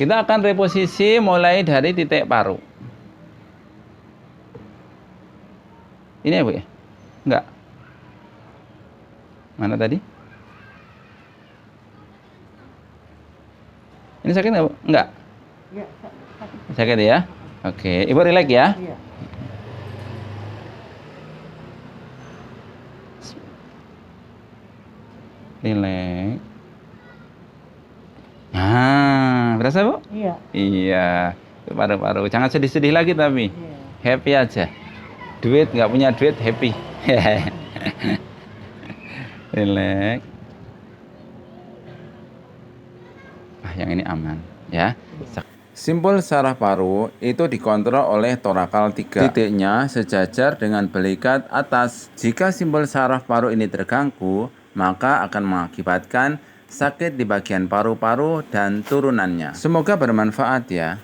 Kita akan reposisi mulai dari titik paru. Ini ya Bu ya? Enggak. Mana tadi? Ini sakit nggak Bu? Enggak. Ya, sakit. Sakit ya? Oke, Ibu relax ya. Iya. Relax. Nah, berasa Bu? Iya. Iya. Paru-paru. Jangan sedih-sedih lagi tapi. Iya. Happy aja. Duit, nggak punya duit, happy. Relax. Yang ini aman ya. Simpul saraf paru itu dikontrol oleh torakal 3. Titiknya sejajar dengan belikat atas. Jika simpul saraf paru ini terganggu, maka akan mengakibatkan sakit di bagian paru-paru dan turunannya. Semoga bermanfaat ya.